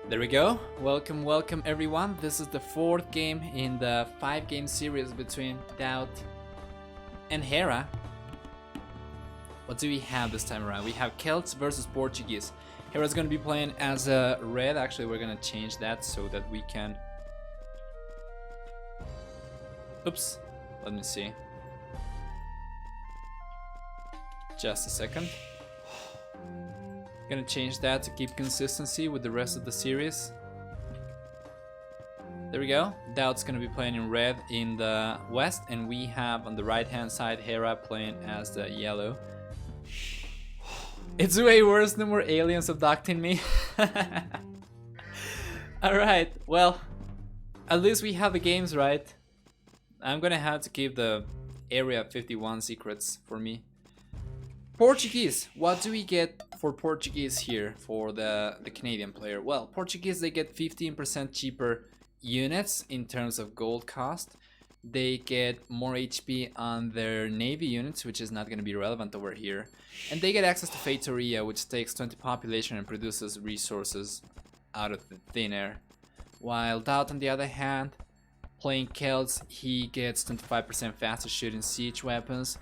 There we go. Welcome everyone. This is the fourth game in the 5-game series between Daut and Hera. What do we have this time around? We have Celts versus Portuguese. Hera's gonna be playing as a red. Actually, we're gonna change that so that we can... Oops. Let me see. Just a second. Gonna change that to keep consistency with the rest of the series. There we go. Daut's gonna be playing in red in the west, and we have on the right hand side Hera playing as the yellow. It's way worse, no more aliens abducting me. Alright, well, at least we have the games right. I'm gonna have to keep the Area 51 secrets for me. Portuguese, what do we get for Portuguese here for the Canadian player? Well, Portuguese, they get 15% cheaper units in terms of gold cost. They get more HP on their navy units, which is not going to be relevant over here. And they get access to Feitoria, which takes 20 population and produces resources out of the thin air. While Daut, on the other hand, playing Celts, he gets 25% faster shooting siege weapons.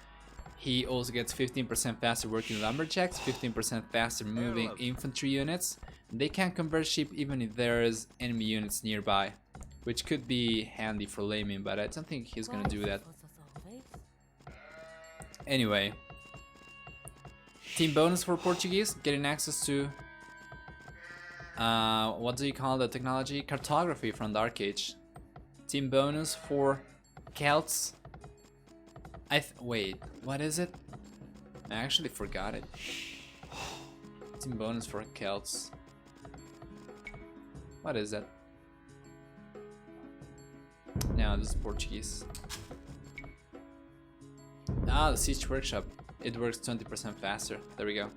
He also gets 15% faster working lumberjacks, 15% faster moving infantry units. They can convert ship even if there is enemy units nearby, which could be handy for layman, but I don't think he's gonna do that. Anyway, team bonus for Portuguese, getting access to what do you call the technology? Cartography from Dark Age. Team bonus for Celts. Wait, what is it? I actually forgot it. Team bonus for Celts. What is that? No, this is Portuguese. Ah, the Siege Workshop. It works 20% faster. There we go.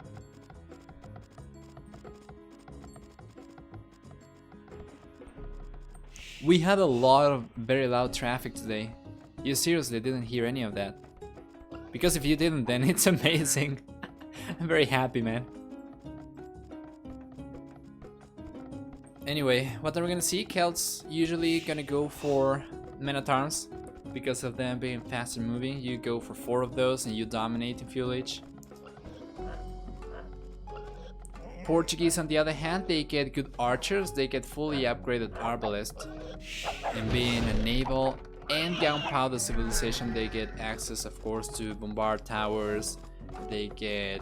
We had a lot of very loud traffic today. You seriously didn't hear any of that? Because if you didn't, then it's amazing. I'm very happy, man. Anyway, what are we gonna see? Celts usually gonna go for men-at-arms because of them being faster moving. You go for 4 of those and you dominate in fuel age. Portuguese, on the other hand, they get good archers. They get fully upgraded arbalest. And being a naval and gunpowder civilization, they get access, of course, to bombard towers. They get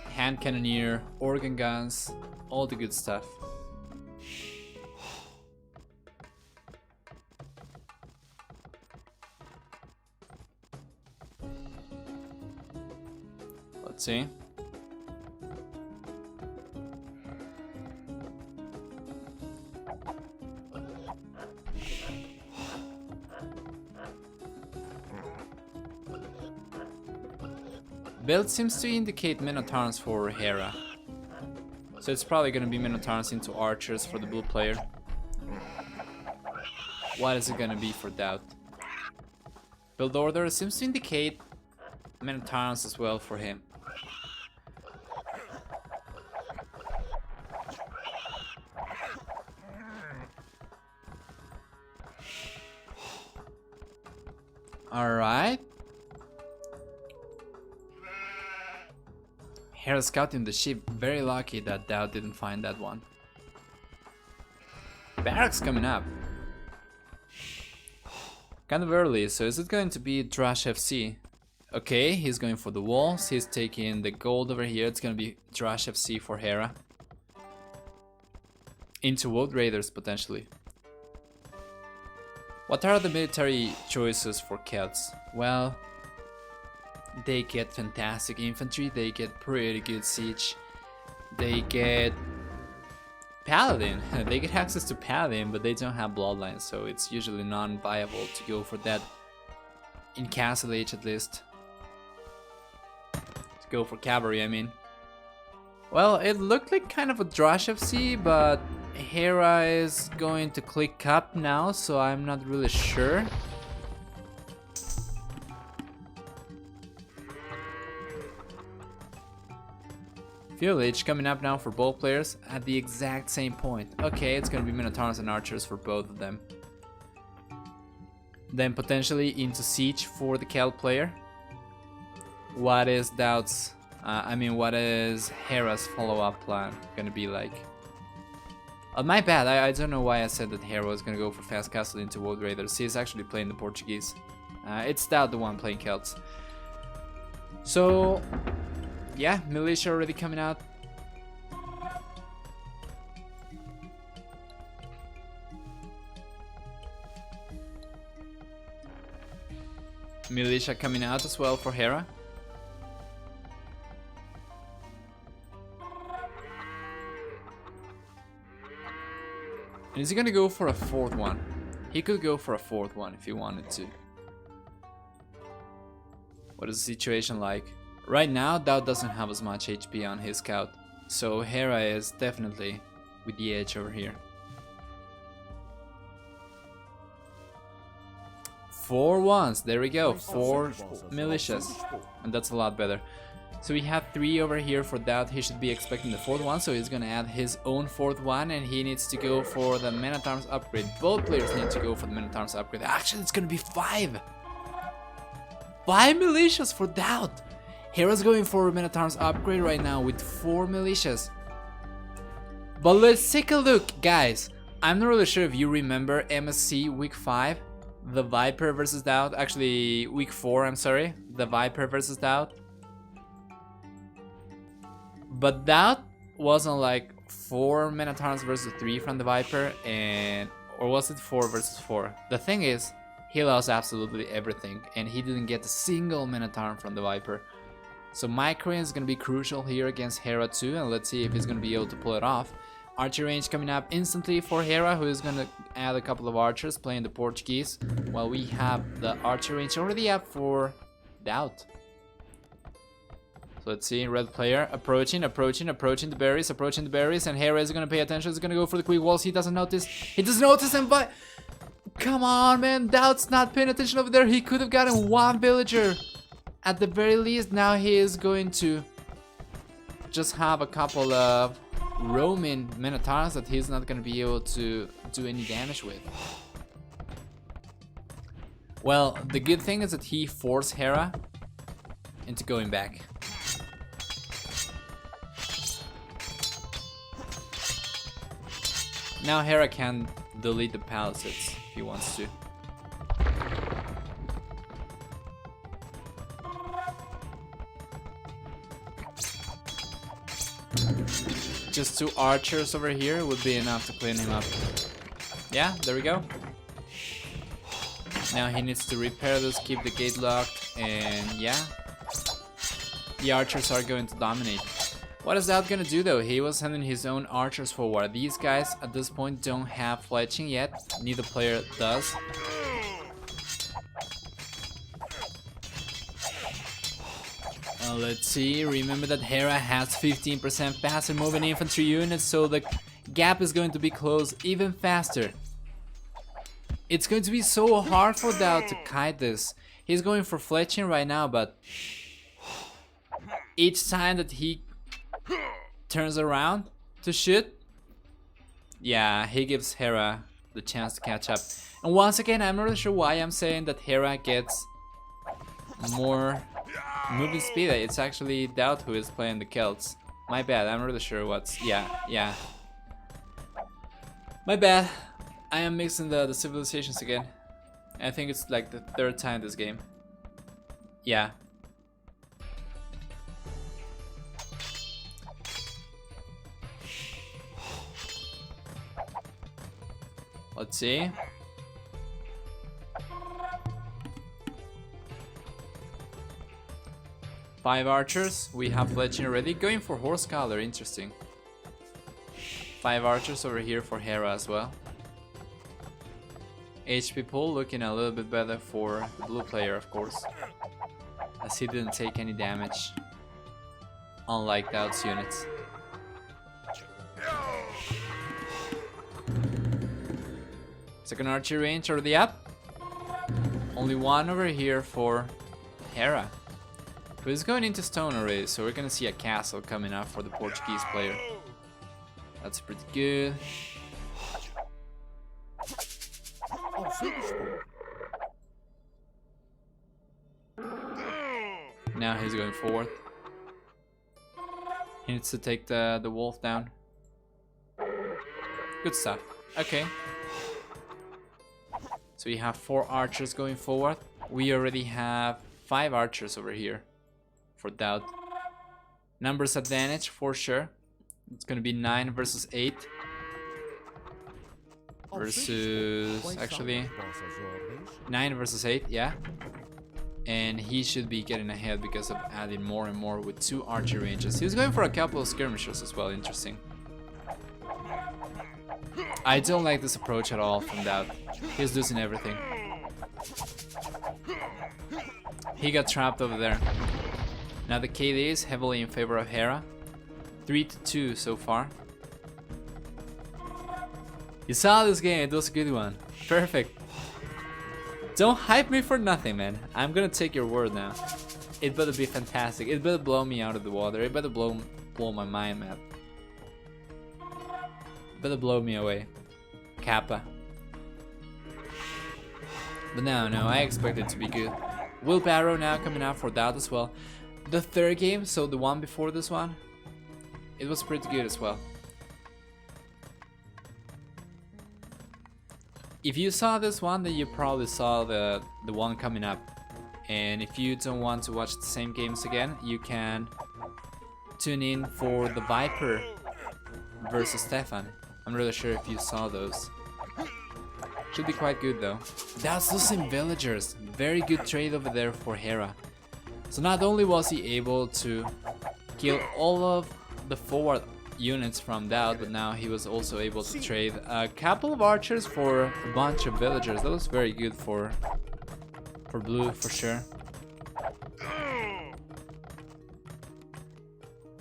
hand cannoneer, organ guns, all the good stuff. Let's see. Build seems to indicate men-at-arms for Hera, so it's probably gonna be men-at-arms into archers for the blue player. What is it gonna be for Daut? Build order seems to indicate men-at-arms as well for him. Alright. Hera scouting the ship, very lucky that Daut didn't find that one. Barracks coming up. Kind of early, so is it going to be Drash FC? Okay, he's going for the walls, he's taking the gold over here, it's gonna be Drash FC for Hera. Into Woad Raiders potentially. What are the military choices for Celts? Well, they get fantastic infantry, they get pretty good siege, they get paladin, they get access to paladin, but they don't have bloodlines, so it's usually non-viable to go for that in Castle Age at least. To go for cavalry, I mean. Well, it looked like kind of a Drash FC, but Hera is going to click up now, so I'm not really sure. Village coming up now for both players at the exact same point. Okay, it's gonna be Minotaurs and Archers for both of them. Then potentially into Siege for the Celt player. What is Daut's, what is Hera's follow-up plan gonna be like? My bad, I don't know why I said that Hera was gonna go for Fast Castle into World Raiders. He's actually playing the Portuguese. It's Daut the one playing Celts. So, yeah, Militia already coming out. Militia coming out as well for Hera. And is he gonna go for a fourth one? He could go for a fourth one if he wanted to. What is the situation like? Right now, Daut doesn't have as much HP on his scout, so Hera is definitely with the edge over here. 4 ones, there we go, 4 militias, and that's a lot better. So we have 3 over here for Daut. He should be expecting the 4th one, so he's gonna add his own 4th one, and he needs to go for the Men-at-Arms upgrade. Both players need to go for the Men-at-Arms upgrade. Actually, it's gonna be 5! 5 militias for Daut! Hera's going for a Men-at-Arms upgrade right now with 4 militias. But let's take a look, guys. I'm not really sure if you remember MSC week 5, the Viper versus Daut. Actually, week 4, I'm sorry, the Viper versus Daut. But Daut wasn't like 4 Men-at-Arms versus 3 from the Viper, or was it 4 versus 4? The thing is, he lost absolutely everything, and he didn't get a single Men-at-Arm from the Viper. So Micro is going to be crucial here against Hera too, and let's see if he's going to be able to pull it off. Archer range coming up instantly for Hera, who is going to add a couple of archers playing the Portuguese, while we have the archer range already up for Daut. So let's see, red player approaching the berries, and Hera is going to pay attention. He's going to go for the quick walls. He doesn't notice. He doesn't notice, and come on, man, Daut's not paying attention over there. He could have gotten 1 villager. At the very least, now he is going to just have a couple of roaming Men-at-Arms that he's not going to be able to do any damage with. Well, the good thing is that he forced Hera into going back. Now Hera can delete the palisades if he wants to. Just 2 archers over here would be enough to clean him up. Yeah, there we go. Now he needs to repair this, keep the gate locked, and yeah, the archers are going to dominate. What is Daut gonna do though? He was sending his own archers forward. These guys at this point don't have fletching yet. Neither player does. Let's see, remember that Hera has 15% faster moving infantry units, so the gap is going to be closed even faster. It's going to be so hard for Daut to kite this. He's going for fletching right now, but each time that he turns around to shoot, yeah, he gives Hera the chance to catch up. And once again, I'm not really sure why I'm saying that Hera gets more moving speed. It's actually Daut who is playing the Celts. My bad, I'm not really sure what's... Yeah. My bad. I am mixing the civilizations again. I think it's like the 3rd time this game. Yeah. Let's see. Five archers. We have fletching already. Going for horse collar. Interesting. 5 archers over here for Hera as well. HP pool looking a little bit better for the blue player, of course, as he didn't take any damage, unlike Daut's units. Second archer range already up. Only 1 over here for Hera. But he's going into stone already, so we're gonna see a castle coming up for the Portuguese player. That's pretty good. Now he's going forward. He needs to take the wolf down. Good stuff. Okay. So we have 4 archers going forward. We already have 5 archers over here for Daut. Numbers advantage for sure. It's gonna be 9 versus 8. Versus actually 9 versus 8, yeah. And he should be getting ahead because of adding more and more with 2 archer ranges. He was going for a couple of skirmishers as well, interesting. I don't like this approach at all from Daut. He's losing everything. He got trapped over there. Now the KD is heavily in favor of Hera. 3-2 so far. You saw this game, it was a good one. Perfect. Don't hype me for nothing, man. I'm gonna take your word now. It better be fantastic. It better blow me out of the water. It better blow my mind, man. Better blow me away. Kappa. But no, I expect it to be good. Wheelbarrow now coming out for Daut as well. The third game, so the one before this one, it was pretty good as well. If you saw this one, then you probably saw the one coming up. And if you don't want to watch the same games again, you can tune in for the Viper versus Stefan. I'm really sure if you saw those. Should be quite good though. That's losing villagers. Very good trade over there for Hera. So not only was he able to kill all of the forward units from Daut, but now he was also able to trade a couple of archers for a bunch of villagers. That was very good for blue for sure.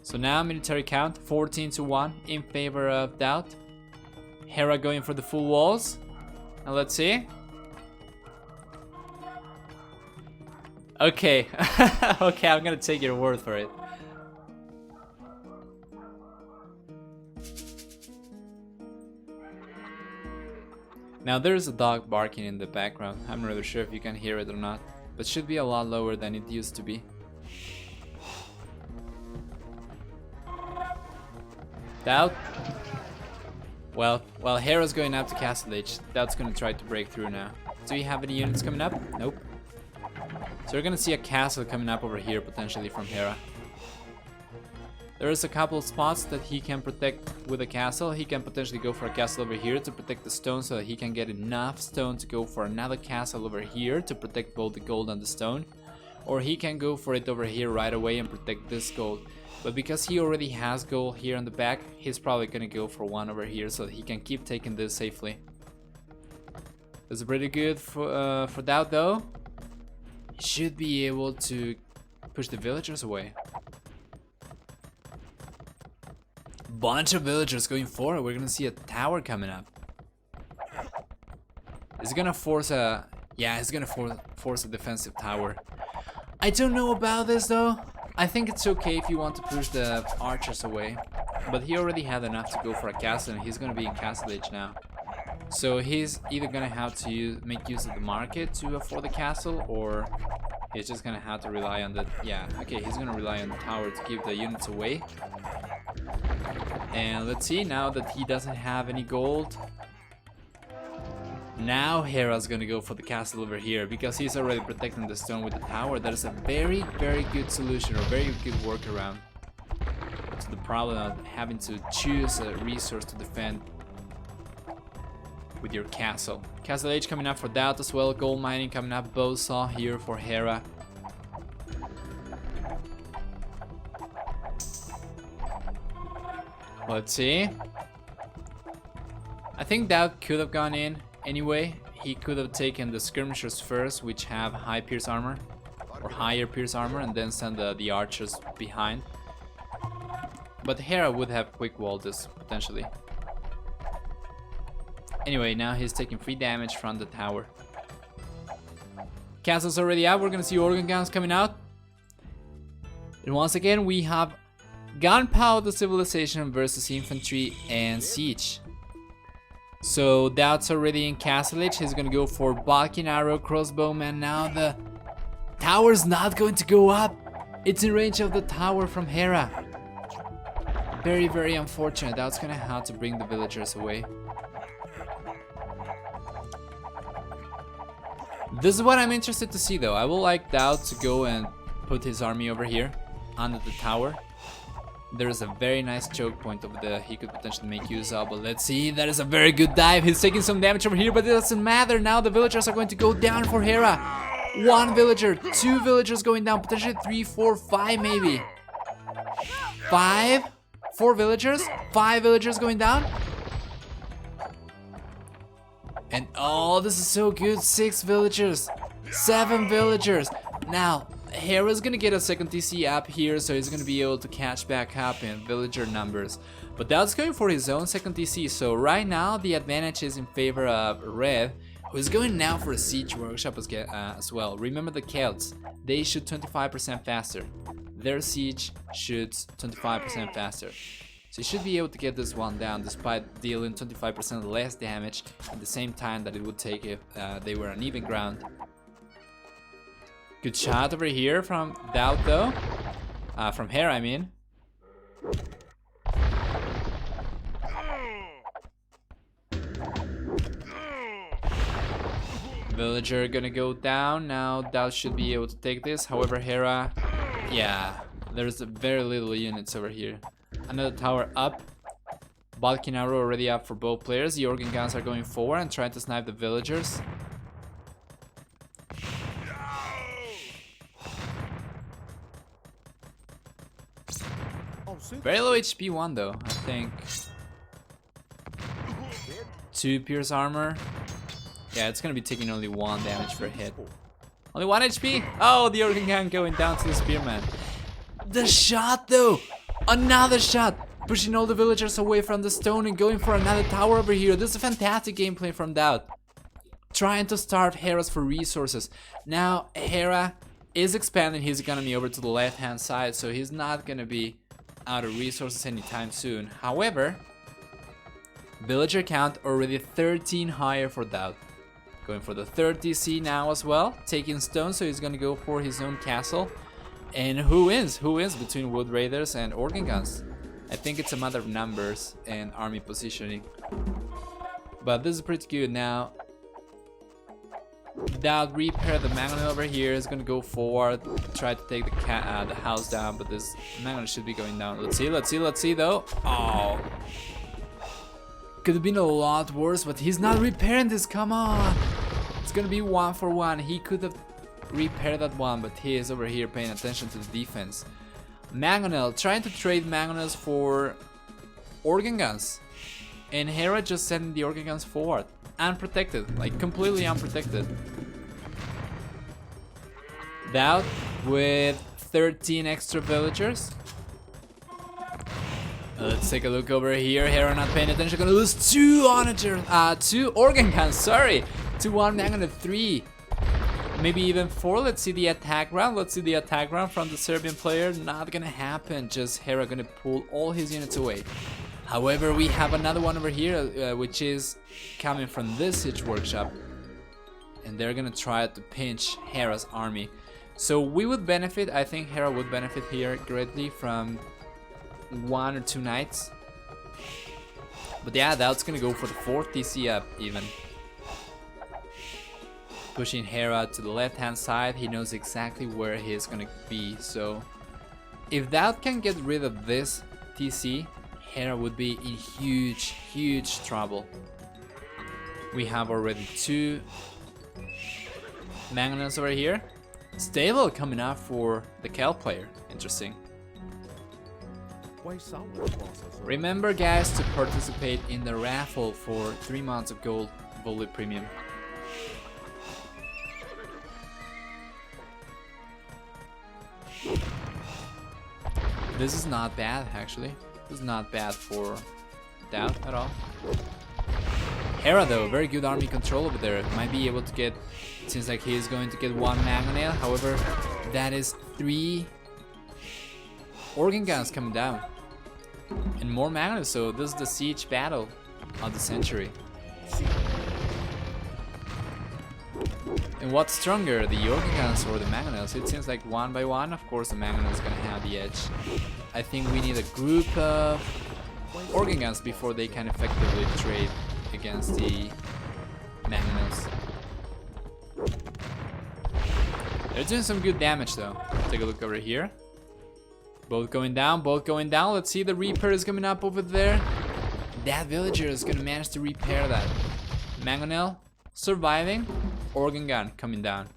So now military count 14-1 in favor of Daut. Hera going for the full walls. Now let's see. Okay. Okay, I'm gonna take your word for it. Now there's a dog barking in the background. I'm not really sure if you can hear it or not, but should be a lot lower than it used to be. Daut. Well, Hera's going up to Castle Age. Daut's gonna try to break through now. Do you have any units coming up? Nope. So we're gonna see a castle coming up over here potentially from Hera. There is a couple of spots that he can protect with a castle. He can potentially go for a castle over here to protect the stone so that he can get enough stone to go for another castle over here to protect both the gold and the stone. Or he can go for it over here right away and protect this gold. But because he already has gold here on the back, he's probably gonna go for one over here so that he can keep taking this safely. That's pretty good for Daut though. He should be able to push the villagers away. Bunch of villagers going forward. We're gonna see a tower coming up. Is it gonna force a... Yeah, it's gonna force a defensive tower. I don't know about this though. I think it's okay if you want to push the archers away. But he already had enough to go for a castle and he's gonna be in Castle Age now. So he's either gonna have to make use of the market to afford the castle, or he's just gonna have to rely on the... Yeah, okay, he's gonna rely on the tower to keep the units away. And let's see, now that he doesn't have any gold, now Hera's gonna go for the castle over here because he's already protecting the stone with the tower. That is a very, very good solution, or very good workaround to the problem of having to choose a resource to defend with your castle. Castle Age coming up for Daut as well. Gold mining coming up. Bowsaw here for Hera. Let's see. I think Daut could have gone in anyway. He could have taken the skirmishers first, which have high pierce armor or higher pierce armor, and then send the archers behind. But Hera would have quick walled this potentially. Anyway, now he's taking free damage from the tower. Castle's already out. We're gonna see organ guns coming out. And once again, we have Gunpowder Civilization versus Infantry and Siege. So Daut's already in Castlage. He's gonna go for Balkan Arrow, Crossbowman. Now the tower's not going to go up. It's in range of the tower from Hera. Very, very unfortunate. Daut's gonna have to bring the villagers away. This is what I'm interested to see though. I would like Daut to go and put his army over here under the tower. There is a very nice choke point over there he could potentially make use of, but let's see. That is a very good dive. He's taking some damage over here, but it doesn't matter. Now the villagers are going to go down for Hera. 1 villager, 2 villagers going down, potentially 3, 4, 5 maybe. 5? 4 villagers? 5 villagers going down? And oh, this is so good. 6 villagers, 7 villagers. Now, Hera's gonna get a second TC up here, so he's gonna be able to catch back up in villager numbers. But Daut's going for his own second TC, so right now the advantage is in favor of Red, who's going now for a siege workshop as well. Remember the Celts, they shoot 25% faster. Their siege shoots 25% faster. So you should be able to get this one down despite dealing 25% less damage at the same time that it would take if they were on even ground. Good shot over here from Daut though. From Hera, I mean. Villager gonna go down. Now Daut should be able to take this. However, Hera, yeah, there's very little units over here. Another tower up. Balkan Arrow already up for both players. The organ guns are going forward and trying to snipe the villagers. Very low HP one though, I think. 2 pierce armor. Yeah, it's gonna be taking only 1 damage per hit. Only 1 HP? Oh, the organ gun going down to the spearman. The shot though! Another shot! Pushing all the villagers away from the stone and going for another tower over here. This is a fantastic gameplay from Daut. Trying to starve Hera's for resources. Now Hera is expanding his economy over to the left hand side, so he's not gonna be out of resources anytime soon. However, villager count already 13 higher for Daut. Going for the third DC now as well. Taking stone, so he's gonna go for his own castle. And who wins? Who wins between Wood Raiders and Organ Guns? I think it's a matter of numbers and army positioning. But this is pretty good now. Daut repair the Mangonel over here. Is gonna go forward, try to take the house down, but this Mangonel should be going down. Let's see though. Oh, could have been a lot worse, but he's not repairing this. Come on, it's gonna be 1 for 1. He could have repaired that one, but he is over here paying attention to the defense. Mangonel trying to trade Mangonels for organ guns, and Hera just sending the organ guns forward. Unprotected, like completely unprotected. Daut with 13 extra villagers. Let's take a look over here. Hera not paying attention, gonna lose 2 onagers, 2 organ guns, sorry. 2-1 Mangonel 3. Maybe even 4. Let's see the attack round. Let's see the attack round from the Serbian player. Not gonna happen. Just Hera gonna pull all his units away. However, we have another one over here, which is coming from this siege workshop, and they're gonna try to pinch Hera's army. So we would benefit. I think Hera would benefit here greatly from 1 or 2 knights. But yeah, Daut's gonna go for the 4th DC up even. Pushing Hera to the left hand side. He knows exactly where he's gonna be. So if Daut can get rid of this TC, Hera would be in huge trouble. We have already 2 Mangonels over here. Stable coming up for the Kel player. Interesting. Remember guys to participate in the raffle for 3 months of gold Volley Premium. This is not bad actually. This is not bad for Daut at all. Hera though, very good army control over there. Might be able to get, it seems like he is going to get 1 Mangonel. However, that is 3 Organ guns coming down. And more Magnus, so this is the siege battle of the century. And what's stronger, the Organ guns or the Magnus? It seems like one by one, of course the Magnus is gonna have the edge. I think we need a group of Organ guns before they can effectively trade against the Magnus. They're doing some good damage though. Take a look over here. Both going down, both going down. Let's see, the Reaper is coming up over there. That villager is gonna manage to repair that. Mangonel surviving. Organ gun coming down.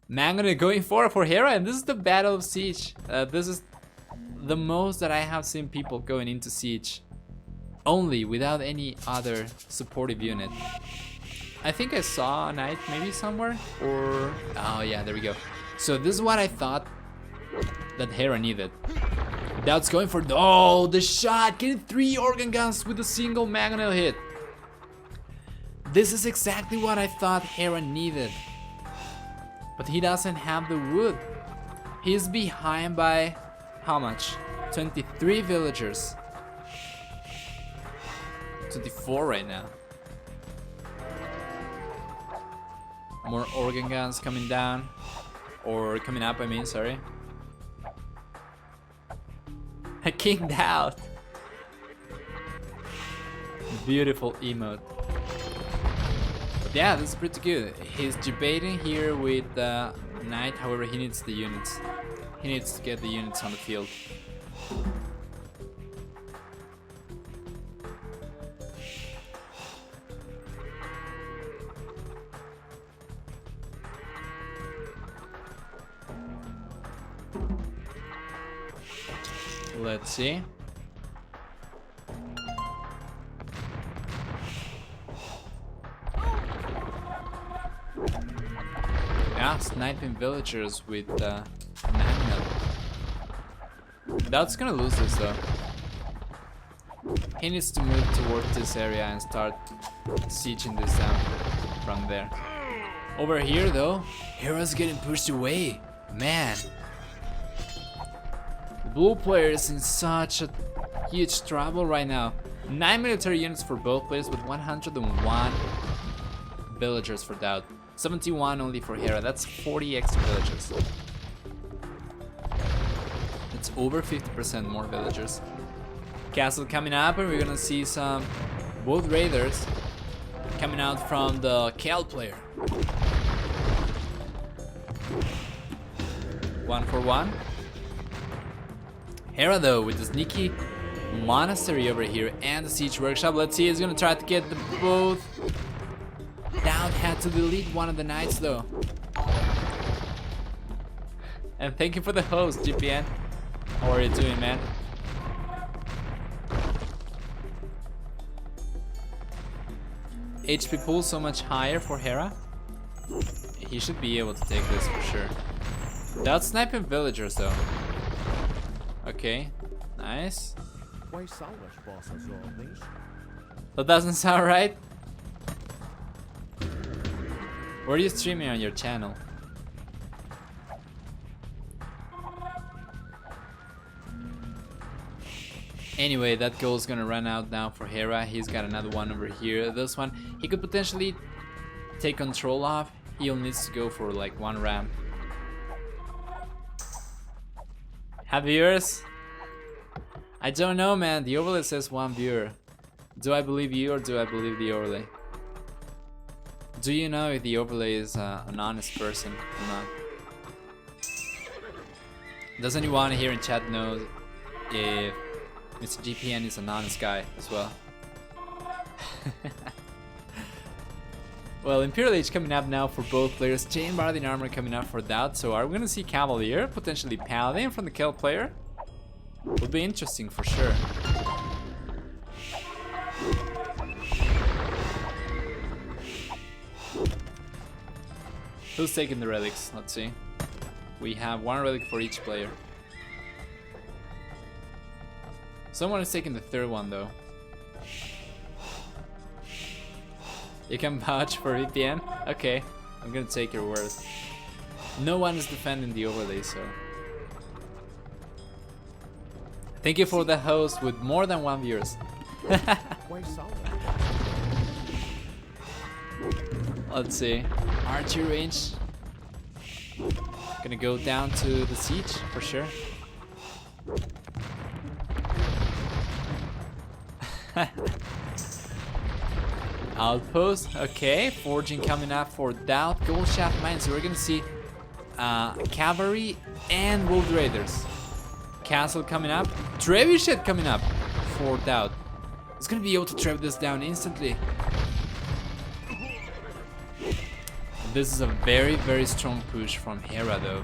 Mangonel going for Hera, and this is the Battle of Siege. This is the most that I have seen people going into Siege. Only, without any other supportive unit. I think I saw a knight maybe somewhere, or... Oh yeah, there we go. So this is what I thought that Hera needed. Daut's going for... Oh, the shot! Getting 3 organ guns with a single Mangonel hit. This is exactly what I thought Hera needed. But he doesn't have the wood. He's behind by... How much? 23 villagers. 24 right now. More organ guns coming down. Or coming up, I mean, sorry. King Daut. Beautiful emote. But yeah, this is pretty good. He's debating here with the knight, however he needs the units. He needs to get the units on the field. Let's see. Yeah, sniping villagers with Mangonel. Daut's gonna lose this though. He needs to move towards this area and start sieging this down from there. Over here though, Hera's getting pushed away. Man. The blue player is in such a huge trouble right now. 9 military units for both players with 101 villagers for Daut. 71 only for Hera. That's 40 extra villagers. It's over 50% more villagers. Castle coming up, and we're gonna see some both raiders coming out from the Cal player. 1 for 1. Hera though with the sneaky monastery over here and the siege workshop. Let's see, he's gonna try to get them both. Daut had to delete one of the knights though. And thank you for the host, GPN. How are you doing, man? HP pool so much higher for Hera. He should be able to take this for sure. Daut sniping villagers though. Okay, nice. That doesn't sound right. Where are you streaming on your channel? Anyway, that goal is gonna run out now for Hera. He's got another one over here. This one he could potentially take control of. He'll needs to go for like 1 ramp. Have viewers? I don't know, man. The overlay says 1 viewer. Do I believe you or do I believe the overlay? Do you know if the overlay is an honest person or not? Does anyone here in chat know if Mr. GPN is an honest guy as well? Well, Imperial Age coming up now for both players. Chain Barding Armor coming up for Daut. So are we gonna see Cavalier, potentially Paladin from the Kel player? Would be interesting for sure. Who's taking the relics? Let's see. We have 1 relic for each player. Someone is taking the 3rd one though. You can vouch for VPN? Okay, I'm gonna take your word. No one is defending the overlay, so... Thank you for the host with more than 1 viewers. Let's see. Archery range. Gonna go down to the siege for sure. Outpost, okay. Forging coming up for Daut. Gold shaft mines. So we're gonna see cavalry and wood raiders. Castle coming up. Trebuchet coming up for Daut. It's gonna be able to trap this down instantly. This is a very, very strong push from Hera though.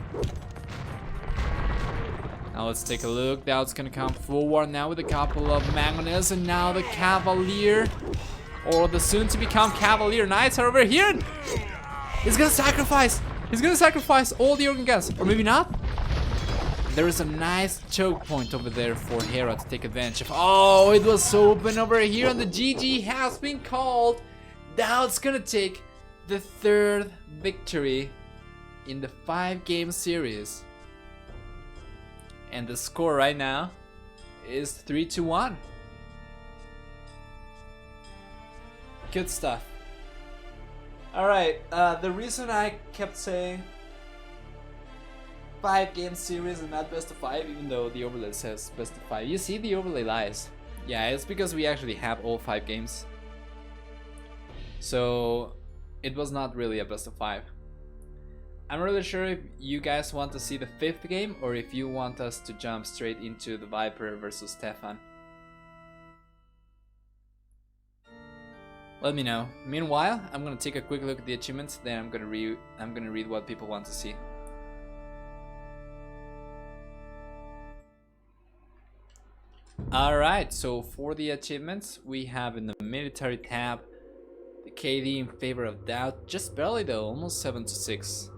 Now let's take a look. Daut's gonna come forward now with a couple of mangonels, and now the Cavalier, or the soon to become Cavalier Knights are over here. He's gonna sacrifice. He's gonna sacrifice all the organ guns, or maybe not. There is a nice choke point over there for Hera to take advantage of. Oh, it was open over here, and the GG has been called. Daut's gonna take the 3rd victory in the 5-game series. And the score right now is 3-1. Good stuff. Alright, the reason I kept saying 5-game series and not best of 5, even though the overlay says best of 5. You see, the overlay lies. Yeah, it's because we actually have all 5 games. So it was not really a best of 5. I'm really sure if you guys want to see the 5th game, or if you want us to jump straight into the Viper versus Stefan. Let me know. Meanwhile, I'm gonna take a quick look at the achievements, then I'm gonna read what people want to see. Alright, so for the achievements, we have in the military tab the KD in favor of Daut, just barely though, almost 7-6.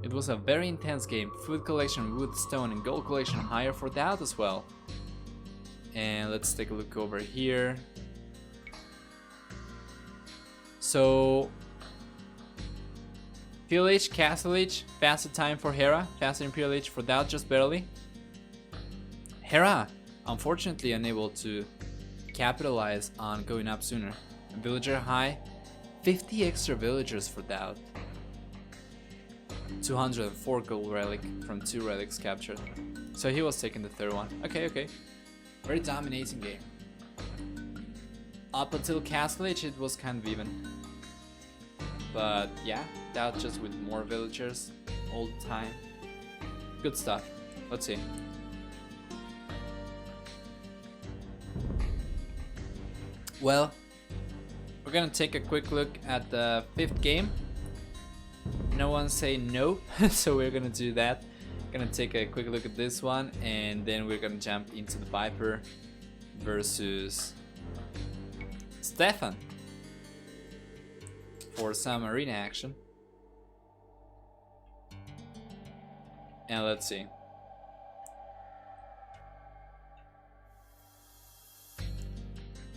It was a very intense game. Food collection, wood, stone, and gold collection higher for Daut as well. And let's take a look over here. So, Imperial Age, Castle Age, faster time for Hera, faster Imperial Age for Daut, just barely. Hera, unfortunately unable to capitalize on going up sooner. Villager high, 50 extra villagers for Daut. 204 gold relic from 2 relics captured. So he was taking the 3rd one. Okay. Very dominating game. Up until Castle Age it was kind of even. But yeah, Daut just with more villagers all the time. Good stuff. Let's see. Well, we're gonna take a quick look at the 5th game. No one say no, so we're gonna do that. Gonna take a quick look at this one, and then we're gonna jump into the Viper versus Stefan for some arena action. And let's see.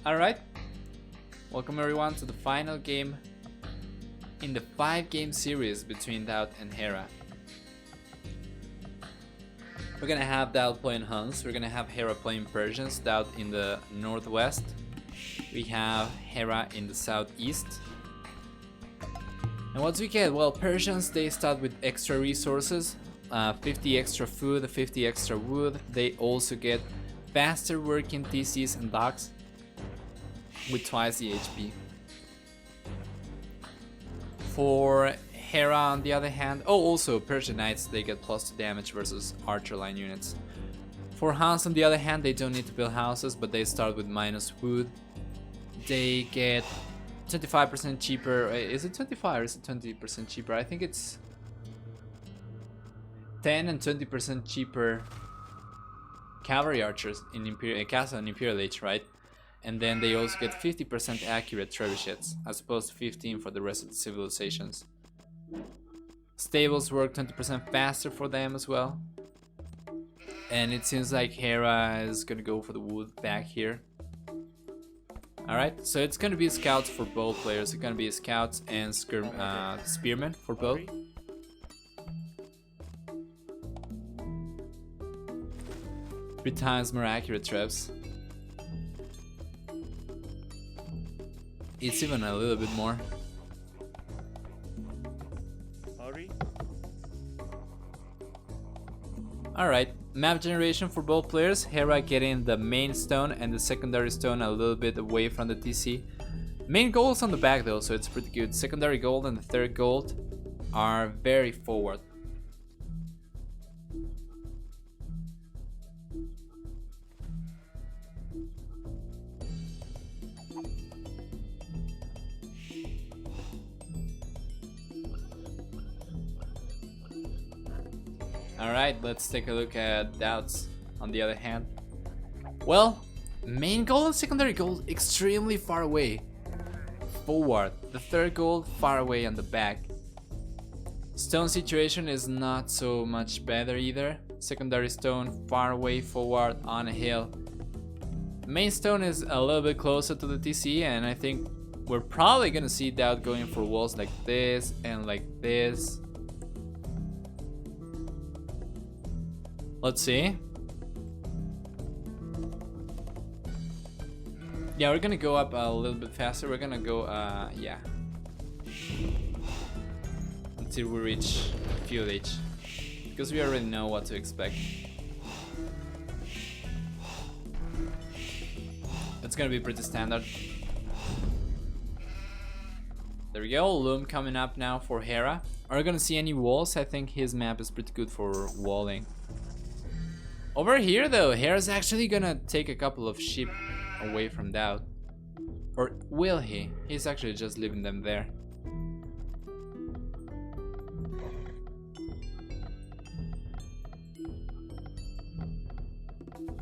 Alright, welcome everyone to the final game in the 5-game series between Daut and Hera. We're gonna have Daut playing Huns, we're gonna have Hera playing Persians, Daut in the northwest. We have Hera in the southeast. And what do we get? Well, Persians, they start with extra resources, 50 extra food, 50 extra wood. They also get faster working TCs and docks with twice the HP. For Hera on the other hand, also Persian Knights, they get +2 damage versus archer line units. For Huns on the other hand, they don't need to build houses, but they start with minus wood. They get 25% cheaper, is it 25 or is it 20% cheaper? I think it's 10 and 20% cheaper cavalry archers in Castle and Imperial Age, right? And then they also get 50% accurate trebuchets, as opposed to 15 for the rest of the civilizations. Stables work 20% faster for them as well. And it seems like Hera is gonna go for the wood back here. Alright, so it's gonna be scouts for both players. It's gonna be scouts and spearmen for both. 3 times more accurate traps. It's even a little bit more. Alright, map generation for both players. Hera getting the main stone and the secondary stone a little bit away from the TC. Main gold is on the back though, so it's pretty good. Secondary gold and the third gold are very forward. Alright, let's take a look at Daut's on the other hand. Well, main gold and secondary gold extremely far away. Forward, the third gold far away on the back. Stone situation is not so much better either. Secondary stone far away forward on a hill. Main stone is a little bit closer to the TC, and I think we're probably gonna see Daut going for walls like this and like this. Let's see. Yeah, we're gonna go up a little bit faster. We're gonna go, yeah. Until we reach Field H. Because we already know what to expect. It's gonna be pretty standard. There we go, Loom coming up now for Hera. Are we gonna see any walls? I think his map is pretty good for walling. Over here though, Hera's actually gonna take a couple of sheep away from Daut. Or will he? He's actually just leaving them there.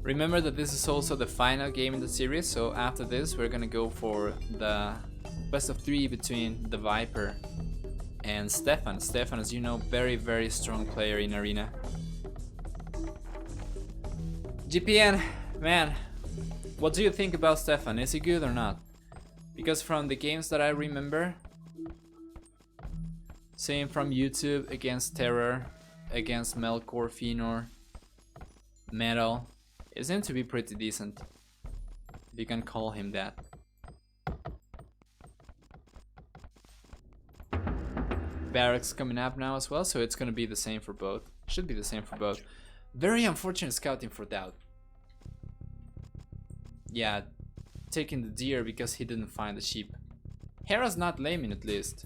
Remember that this is also the final game in the series, so after this we're gonna go for the best of 3 between the Viper and Stefan. Stefan, as you know, very strong player in Arena. GPN, man, what do you think about Stefan? Is he good or not? Because from the games that I remember, seeing from YouTube against Terror, against Melkor, Fëanor, Metal, it seemed to be pretty decent, if you can call him that. Barracks coming up now as well, so it's gonna be the same for both. Should be the same for both. Very unfortunate scouting for Daut. Yeah, taking the deer because he didn't find the sheep. Hera's not laming at least.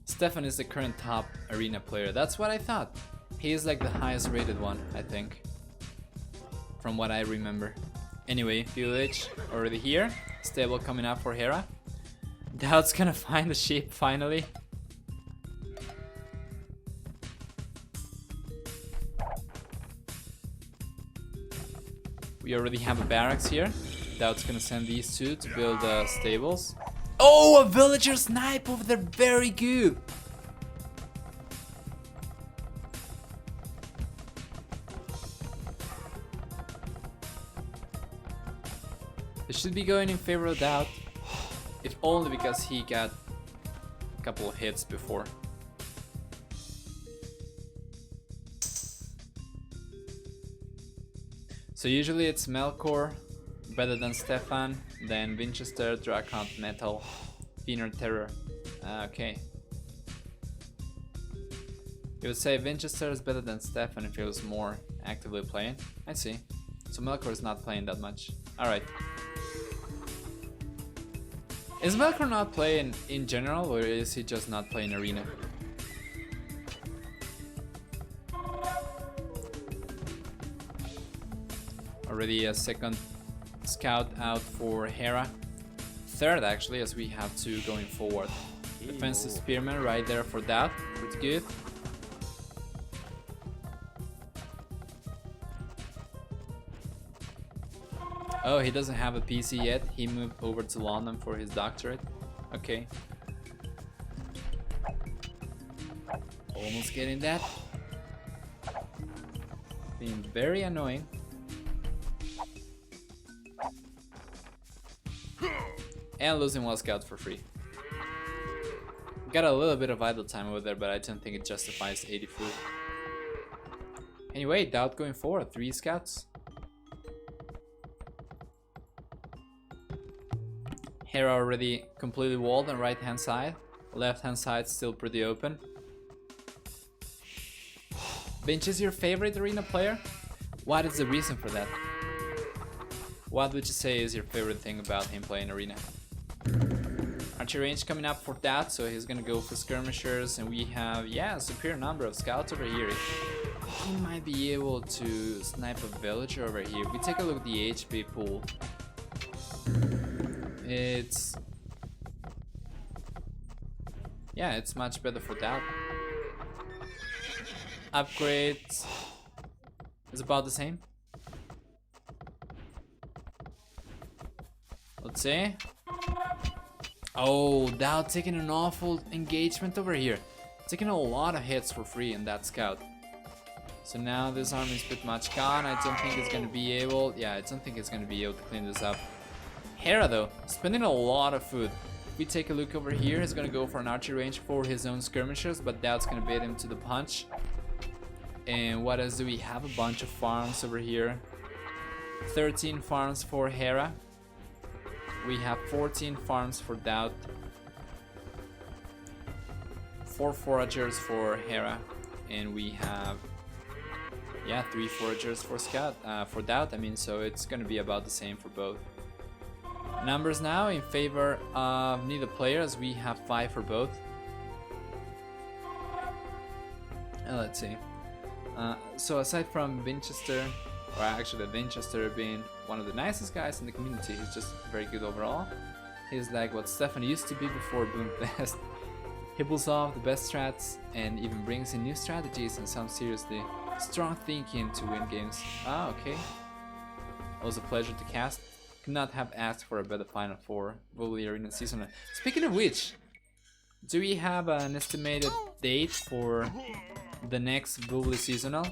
Stefan is the current top Arena player. That's what I thought. He is like the highest rated one, I think. From what I remember. Anyway, Village already here. Stable coming up for Hera. Daut's gonna find the sheep finally. We already have a barracks here. Daut's gonna send these two to build stables. Oh, a villager snipe over there, very good. It should be going in favor of Daut, if only because he got a couple of hits before. So usually it's Melkor, better than Stefan, then Winchester, Draconth, Metal, Fëanor, Terror. Okay. You would say Winchester is better than Stefan if he was more actively playing. I see. So Melkor is not playing that much. Alright. Is Melkor not playing in general, or is he just not playing Arena? Already a second scout out for Hera. Third actually, as we have two going forward. Defensive spearman right there for Daut. Pretty good. Oh, he doesn't have a PC yet. He moved over to London for his doctorate. Okay. Almost getting that. Being very annoying. And losing one scout for free. Got a little bit of idle time over there, but I don't think it justifies 80 food. Anyway, Daut going forward, 3 scouts. Hera already completely walled on right hand side. Left hand side still pretty open. Vinch is your favorite arena player? What is the reason for that? What would you say is your favorite thing about him playing arena? Archer range coming up for that, so he's gonna go for skirmishers, and we have, yeah, a superior number of scouts over here. He might be able to snipe a villager over here. If we take a look at the HP pool, it's much better for that. Upgrades is about the same. Let's see. Oh, Daut taking an awful engagement over here. Taking a lot of hits for free in that scout. So now this army is pretty much gone. I don't think it's gonna be able. Yeah, I don't think it's gonna be able to clean this up. Hera though, spending a lot of food. If we take a look over here, he's gonna go for an archery range for his own skirmishers, but Daut's gonna beat him to the punch. And what else do we have? A bunch of farms over here. 13 farms for Hera. We have 14 farms for Daut. 4 foragers for Hera. And we have, yeah, 3 foragers for for Daut. I mean, so it's gonna be about the same for both. Numbers now in favor of neither player, as we have 5 for both. And let's see. So aside from Winchester, or actually Winchester being one of the nicest guys in the community, he's just very good overall. He's like what Stefan used to be before Boomfest. He pulls off the best strats and even brings in new strategies and some seriously strong thinking to win games. Ah, okay. It was a pleasure to cast. Could not have asked for a better Final Four Bully Arena season. Speaking of which, do we have an estimated date for the next Bully seasonal?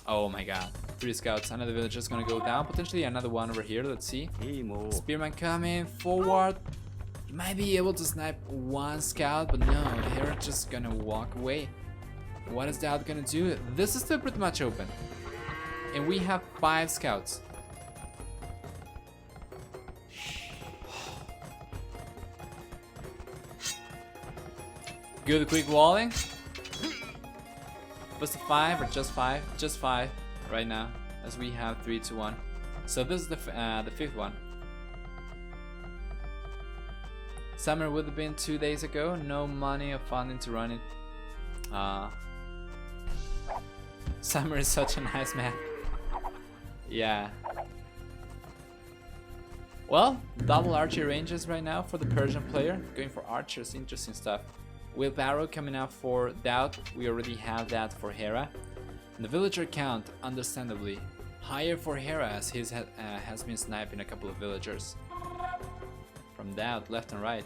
Oh my god. 3 scouts, another villager's gonna go down, potentially another one over here, let's see. Spearman coming forward. He might be able to snipe 1 scout, but no, they're just gonna walk away. What is Daut gonna do? This is still pretty much open. And we have 5 scouts. Good quick walling. Was it 5 or just 5? Just 5 right now, as we have 3 to 1. So this is the 5th one. Summer would have been 2 days ago. No money or funding to run it. Summer is such a nice man. Yeah. Well, double archer ranges right now for the Persian player. Going for archers, interesting stuff. Wheelbarrow coming out for Daut. We already have that for Hera. And the villager count, understandably, higher for Hera, as his has been sniping a couple of villagers from Daut, left and right.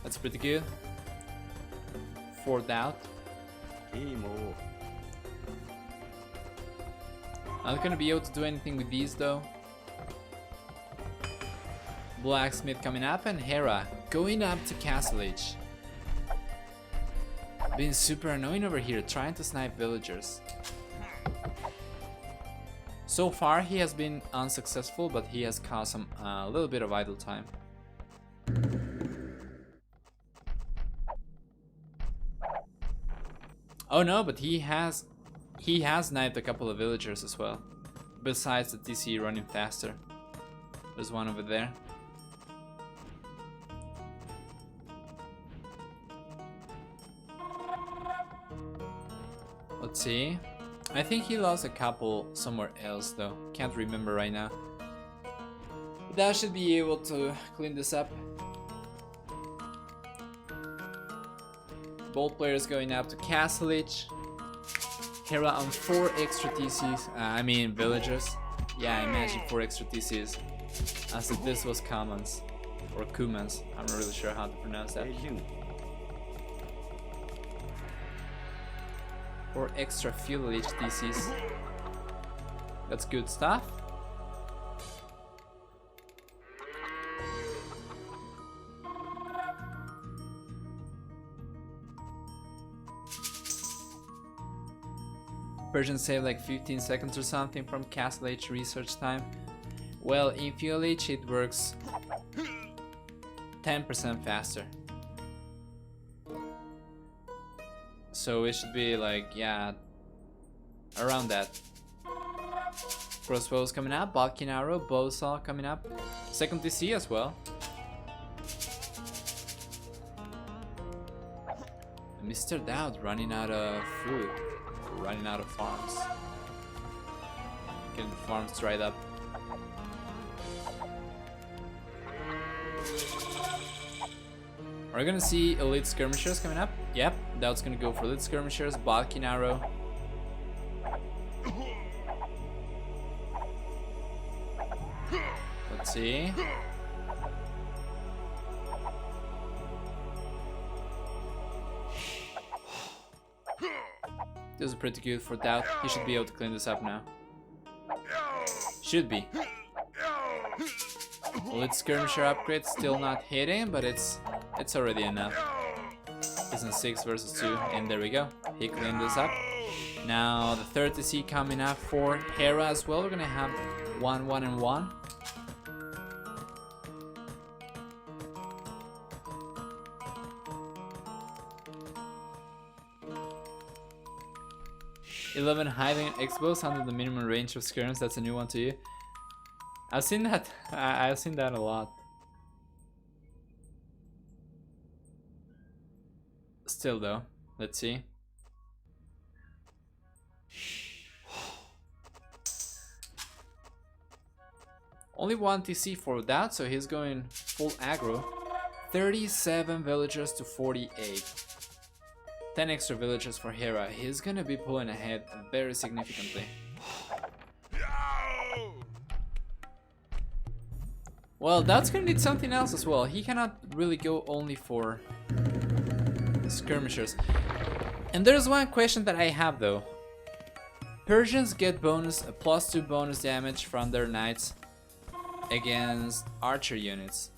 That's pretty good for Daut. Not gonna be able to do anything with these though. Blacksmith coming up, and Hera going up to Castle Age. Being super annoying over here, trying to snipe villagers. So far he has been unsuccessful, but he has caused some a little bit of idle time. Oh no, but he has sniped a couple of villagers as well. Besides the TC running faster. There's one over there. Let's see. I think he lost a couple somewhere else though. Can't remember right now. But that should be able to clean this up. Both players going up to Castle Age. Hera on 4 extra TCs. I mean villagers. Yeah, imagine 4 extra TCs. As if this was commons. Or Kumans. I'm not really sure how to pronounce that. 4 extra fuel HTCs. That's good stuff. Persians save like 15 seconds or something from Castle Age research time. Well, in Feudal Age it works 10% faster. So it should be like, yeah, around that. Crossbows coming up, Balkan Arrow, Bowsaw coming up. Second DC as well. Mr. Daut running out of food, running out of farms. Getting the farms dried up. Are we gonna see elite skirmishers coming up? Yep, Daut's gonna go for elite skirmishers, Balkan Arrow. Let's see. This is pretty good for Daut. He should be able to clean this up now. Should be. Elite skirmisher upgrade still not hitting, but it's already enough. It's in 6 versus 2, and there we go. He cleaned this up. Now the third DC coming up for Hera as well. We're gonna have 1, 1, and 1. "11 hiding X-bows under the minimum range of skirms." That's a new one to you. I've seen that. I've seen that a lot. Still though, let's see. Only 1 TC for that, so he's going full aggro. 37 villagers to 48. 10 extra villagers for Hera. He's gonna be pulling ahead very significantly. Well, that's gonna need something else as well. He cannot really go only for skirmishers. And there's one question that I have though. Persians get bonus, a +2 bonus damage from their knights against archer units.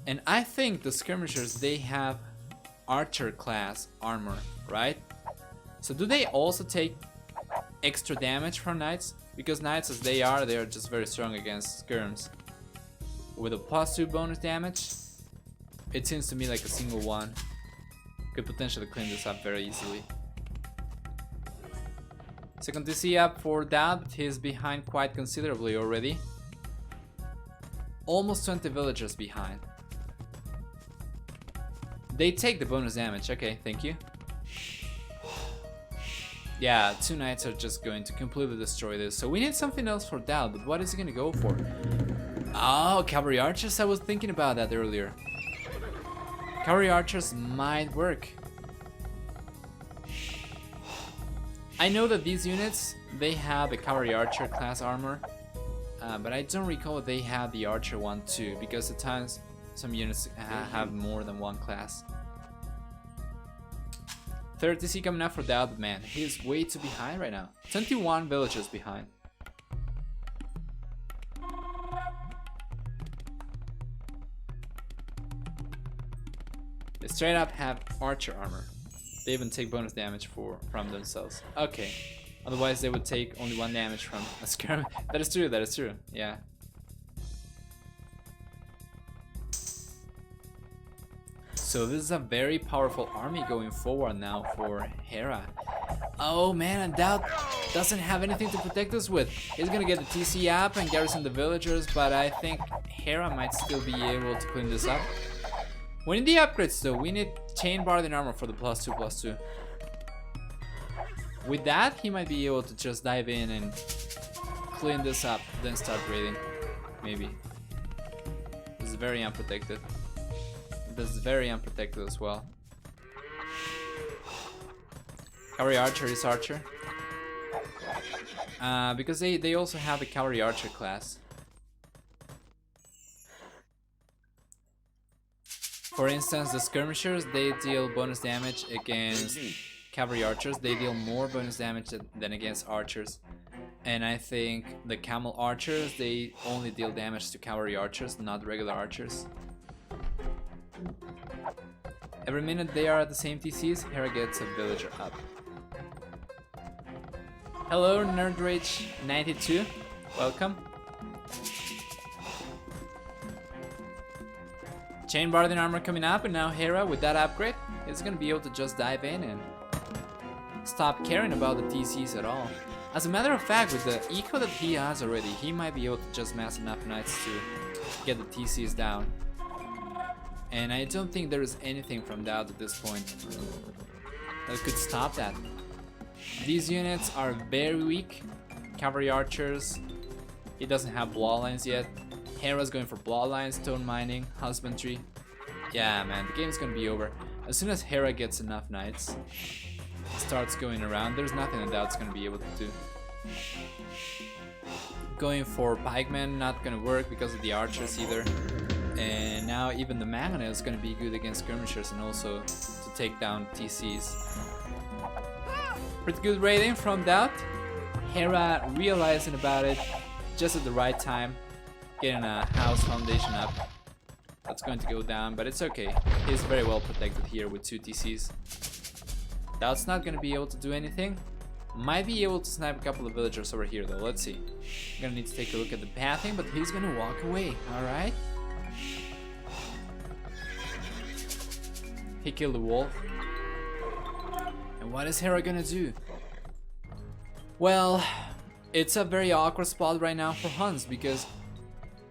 And I think the skirmishers, they have archer class armor, right? So do they also take extra damage from knights? Because knights as they are just very strong against skirms. With a +2 bonus damage, it seems to me like a single one could potentially clean this up very easily. Second DC up for Daut, but he's behind quite considerably already. Almost 20 villagers behind. They take the bonus damage, okay, thank you. Yeah, 2 knights are just going to completely destroy this. So we need something else for Daut, but what is he gonna go for? Oh, cavalry archers, I was thinking about that earlier. Cavalry archers might work. I know that these units, they have a cavalry archer class armor, but I don't recall if they have the archer one too, because at times some units have more than one class. Third DC coming up for Daut, but man, he's way too behind right now. 21 villagers behind. They straight up have archer armor. They even take bonus damage from themselves. Okay. Otherwise they would take only 1 damage from a skirmish. That is true, that is true. Yeah. So this is a very powerful army going forward now for Hera. Oh man, and Daut doesn't have anything to protect us with. He's gonna get the TC up and garrison the villagers, but I think Hera might still be able to clean this up. We need the upgrades though. We need chain barding armor for the +2/+2. With that, he might be able to just dive in and clean this up, then start raiding. Maybe. This is very unprotected. This is very unprotected as well. Cavalry archer is archer. Because they also have a cavalry archer class. For instance, the skirmishers, they deal bonus damage against cavalry archers. They deal more bonus damage than against archers. And I think the camel archers, they only deal damage to cavalry archers, not regular archers. Every minute they are at the same TCs, Hera gets a villager up. Hello, NerdRage92. Welcome. Chain Barding armor coming up, and now Hera with that upgrade is gonna be able to just dive in and stop caring about the TCs at all. As a matter of fact, with the eco that he has already, he might be able to just mass enough knights to get the TCs down. And I don't think there is anything from Daut at this point that could stop that. These units are very weak. Cavalry archers. He doesn't have bloodlines yet. Hera's going for bloodlines, stone mining, husbandry. Yeah, man, the game's gonna be over. As soon as Hera gets enough knights, starts going around, there's nothing that Daut's gonna be able to do. Going for pikemen, not gonna work because of the archers either. And now even the Mangonel is gonna be good against skirmishers and also to take down TCs. Pretty good raiding from Daut. Hera realizing about it just at the right time. Getting a house foundation up. That's going to go down, but it's okay. He's very well protected here with 2 TCs. Daut's not going to be able to do anything. Might be able to snipe a couple of villagers over here though. Let's see. Gonna need to take a look at the pathing, but he's gonna walk away. Alright. He killed the wolf. And what is Hera gonna do? Well, it's a very awkward spot right now for Huns, because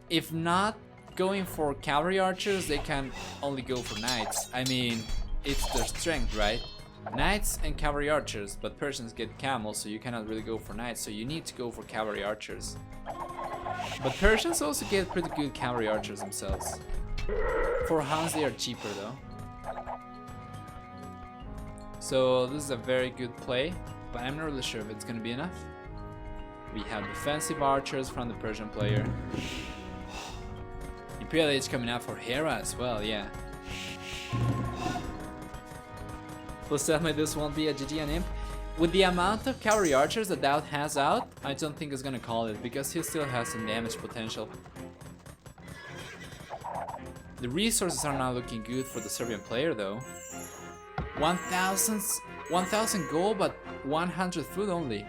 if not going for cavalry archers, they can only go for knights. I mean, it's their strength, right? Knights and cavalry archers, but Persians get camels, so you cannot really go for knights, so you need to go for cavalry archers. But Persians also get pretty good cavalry archers themselves. For Huns, they are cheaper though. So this is a very good play, but I'm not really sure if it's gonna be enough. We have defensive archers from the Persian player. Imperial Age coming out for Hera as well, yeah. Plus tell me this won't be a GG on Imp. With the amount of cavalry archers that Daut has out, I don't think he's gonna call it, because he still has some damage potential. The resources are not looking good for the Serbian player though. 1,000 gold, but 100 food only.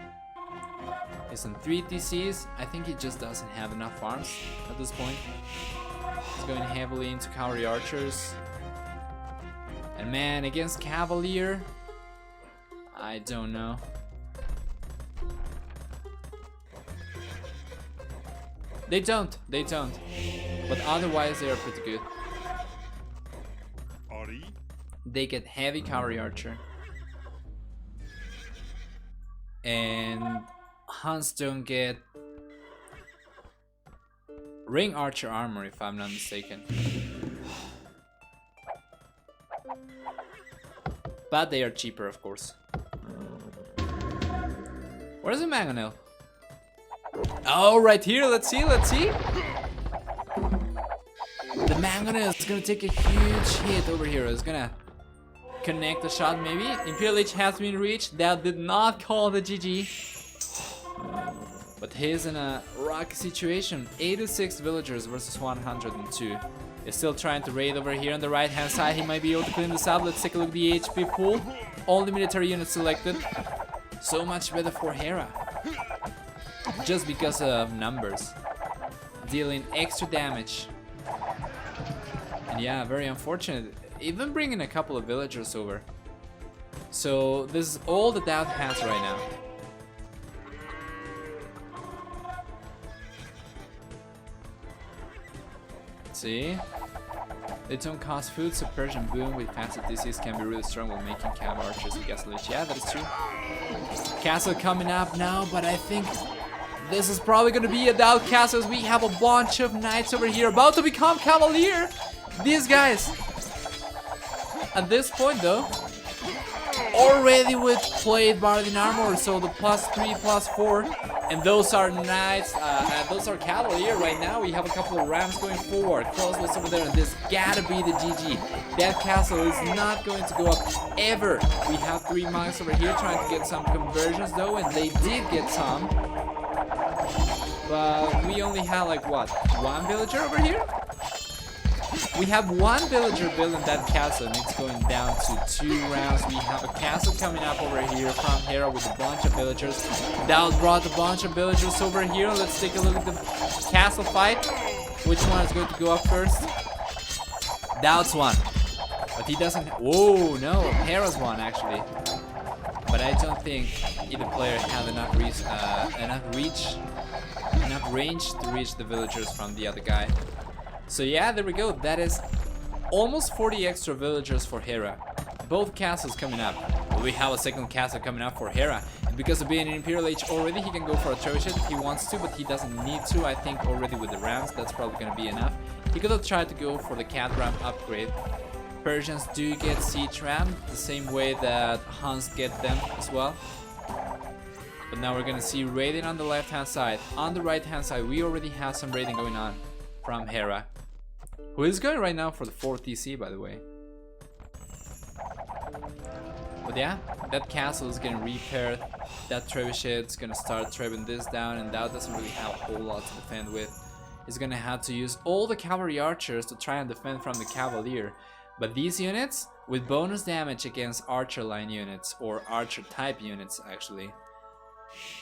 He's on 3 TCs. I think he just doesn't have enough farms at this point. He's going heavily into cavalry archers. And man, against Cavalier, I don't know. They don't. But otherwise they are pretty good. They get heavy cavalry archer. And Huns don't get ring archer armor, if I'm not mistaken. But they are cheaper, of course. Where's the Mangonel? Oh, right here. Let's see. The Mangonel is gonna take a huge hit over here. It's gonna connect the shot, maybe. Imperial Age has been reached. That did not call the GG. But he's in a rocky situation. 86 villagers versus 102. He's still trying to raid over here on the right hand side. He might be able to clean this up. Let's take a look at the HP pool. Only military units selected. So much better for Hera. Just because of numbers. Dealing extra damage. And yeah, very unfortunate. Even bringing a couple of villagers over. So this is all that Daut has right now. See? They don't cost food, so Persian boom with fancy DCs can be really strong while making cav archers and castle. Yeah, that is true. Castle coming up now, but I think this is probably gonna be a Daut castle, as we have a bunch of knights over here about to become cavalier. These guys, at this point though, already with plate barding armor, so the +3, +4, and those are knights, and those are cavalier. Right now we have a couple of rams going forward, crossbows over there, and this gotta be the GG. That castle is not going to go up ever. We have 3 monks over here trying to get some conversions though, and they did get some. But we only have like what, 1 villager over here? We have one villager building that castle, and it's going down to 2 rounds. We have a castle coming up over here from Hera with a bunch of villagers. Daut brought a bunch of villagers over here. Let's take a look at the castle fight. Which one is going to go up first? Daut's one. But he doesn't... Whoa, no. Hera's one, actually. But I don't think either player had enough range to reach the villagers from the other guy. So yeah, there we go. That is almost 40 extra villagers for Hera. Both castles coming up. We have a second castle coming up for Hera. And because of being in Imperial Age already, he can go for a trebuchet if he wants to, but he doesn't need to. I think already with the rounds, that's probably going to be enough. He could have tried to go for the cat ram upgrade. Persians do get siege ram, the same way that Huns get them as well. But now we're going to see raiding on the left hand side. On the right hand side, we already have some raiding going on from Hera, who is going right now for the 4th TC, by the way. But yeah, that castle is getting repaired. That trebuchet is gonna start trebuing this down, and Daut doesn't really have a whole lot to defend with. He's gonna have to use all the cavalry archers to try and defend from the cavalier. But these units, with bonus damage against archer line units, or archer type units actually,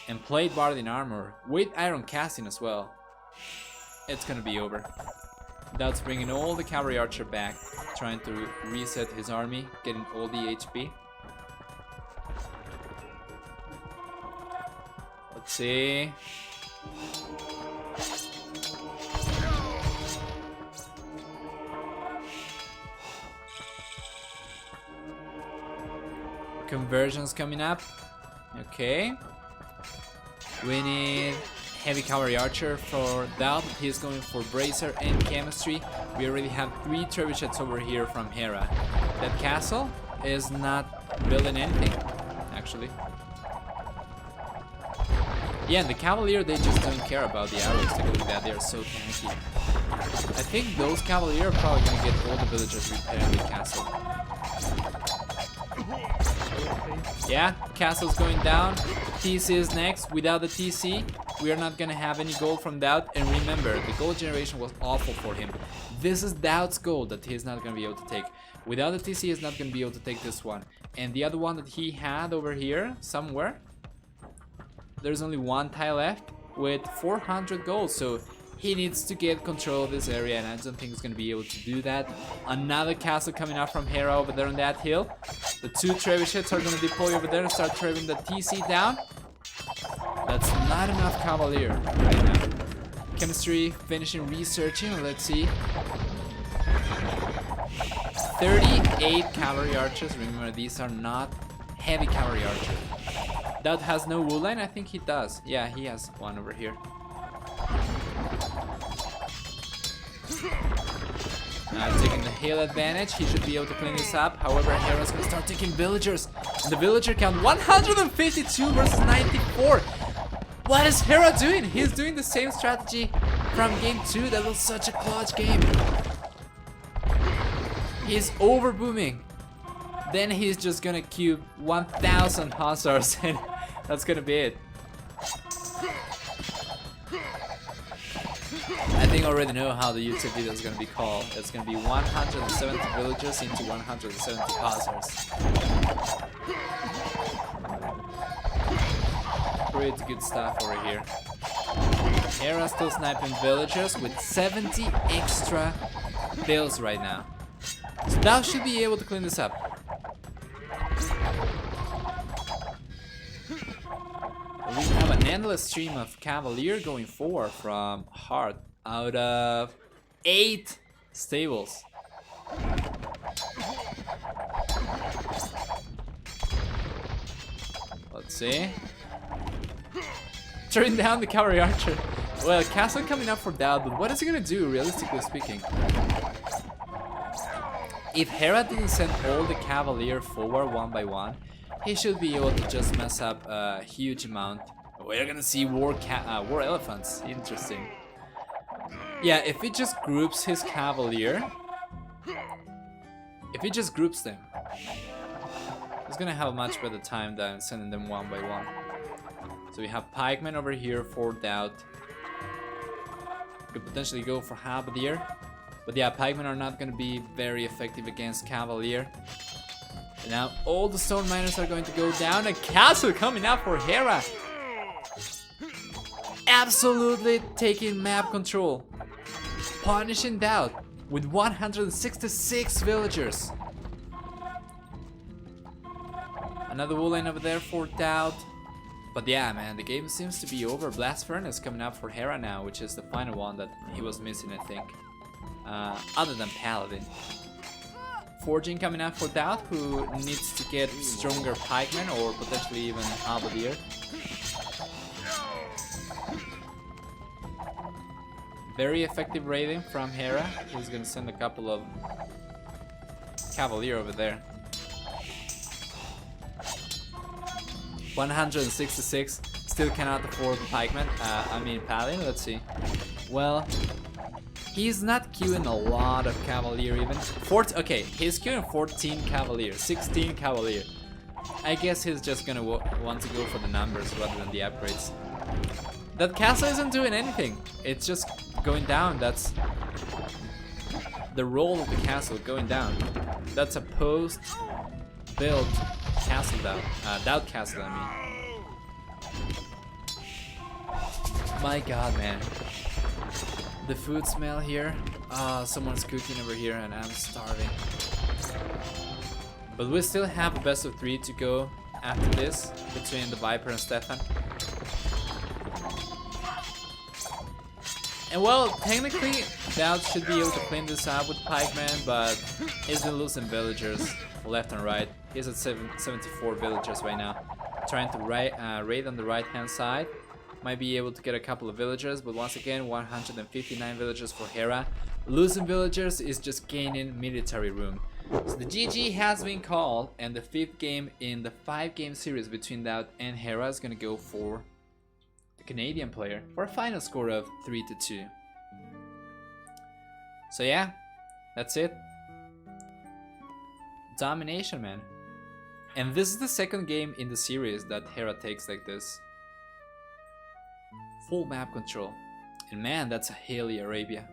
and plate barding armor, with iron casting as well, it's gonna be over. Daut's bringing all the cavalry archer back, trying to reset his army, getting all the HP. Let's see. Conversions coming up. Okay. We need heavy cavalry archer for Daut. He's going for bracer and chemistry. We already have 3 trebuchets over here from Hera. That castle is not building anything, actually. Yeah, and the cavalier, they just don't care about the arrows. Take a look at that, they are so tanky. I think those cavalier are probably gonna get all the villagers repairing the castle. Yeah, castle's going down. TC is next. Without the TC, we are not gonna have any gold from Daut. And remember, the gold generation was awful for him. This is Daut's gold that he's not gonna be able to take. Without the TC, he's not gonna be able to take this one. And the other one that he had over here, somewhere, there's only 1 tile left with 400 gold. So he needs to get control of this area, and I don't think he's gonna be able to do that. Another castle coming up from Hera over there on that hill. The 2 trebuchets are gonna deploy over there and start trebuing the TC down. That's not enough cavalier right now. Chemistry finishing researching. Let's see. 38 cavalry archers. Remember, these are not heavy cavalry archers. Daut has no wool line. I think he does. Yeah, he has one over here. Now taking the hill advantage, he should be able to clean this up. However, Hera's gonna start taking villagers. And the villager count 152 versus 94. What is Hera doing? He's doing the same strategy from game 2. That was such a clutch game. He's over booming. Then he's just gonna cube 1000 hussars, and that's gonna be it. I think I already know how the YouTube video is gonna be called. It's gonna be 170 villagers into 170 hussars. Pretty good stuff over here. Hera still sniping villagers with 70 extra bills right now. So Daut should be able to clean this up. We have an endless stream of Cavalier going forward from Heart out of 8 stables. Let's see. Turn down the cavalry archer. Well, castle coming up for Daut, but what is he gonna do, realistically speaking? If Hera didn't send all the cavalier forward 1 by 1, he should be able to just mess up a huge amount. We're gonna see war elephants. Interesting. Yeah, if he just groups his cavalier, if he just groups them, he's gonna have a much better time than sending them 1 by 1. So we have pikemen over here for Daut. Could potentially go for halberdier. But yeah, pikemen are not going to be very effective against Cavalier. And now all the stone miners are going to go down. A castle coming up for Hera. Absolutely taking map control. Punishing Daut with 166 villagers. Another wool line over there for Daut. But yeah, man, the game seems to be over. Blast Furnace coming up for Hera now, which is the final one that he was missing, I think. Other than Paladin. Forging coming up for Daut, who needs to get stronger pikemen or potentially even halberdier. Very effective raiding from Hera. He's gonna send a couple of Cavalier over there. 166. Still cannot afford the pikeman. Paladin. Let's see. Well, he's not queuing a lot of Cavalier even. Okay, he's queuing 14 Cavalier, 16 Cavalier. I guess he's just gonna want to go for the numbers rather than the upgrades. That castle isn't doing anything. It's just going down. That's the role of the castle, going down. That's a post-built castle Daut castle, I mean. My god, man. The food smell here. Someone's cooking over here and I'm starving. But we still have a best of 3 to go after this between the Viper and Stefan. And well, technically, Daut should be able to clean this up with pikemen, but he's been losing villagers left and right. He's at 74 villagers right now. Trying to raid on the right hand side. Might be able to get a couple of villagers, but once again, 159 villagers for Hera. Losing villagers is just gaining military room. So the GG has been called, and the 5th game in the 5-game series between Daut and Hera is gonna go for the Canadian player for a final score of 3-2. So yeah, that's it. Domination, man. And this is the 2nd game in the series that Hera takes like this. Full map control. And man, that's a Haile Arabia.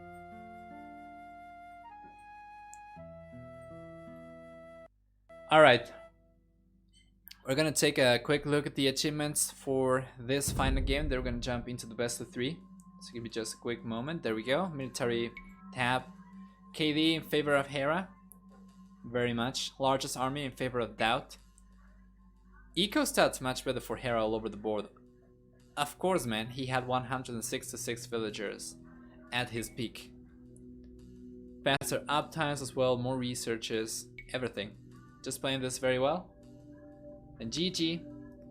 Alright. We're gonna take a quick look at the achievements for this final game. Then we're gonna jump into the best of 3. So give me just a quick moment. There we go. Military tab. KD in favor of Hera. Very much. Largest army in favor of Daut. Eco stats much better for Hera all over the board. Of course, man, he had 166 villagers at his peak. Faster up times as well, more researches, everything. Just playing this very well. And GG.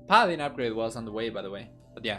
Paladin upgrade was on the way, by the way. But yeah.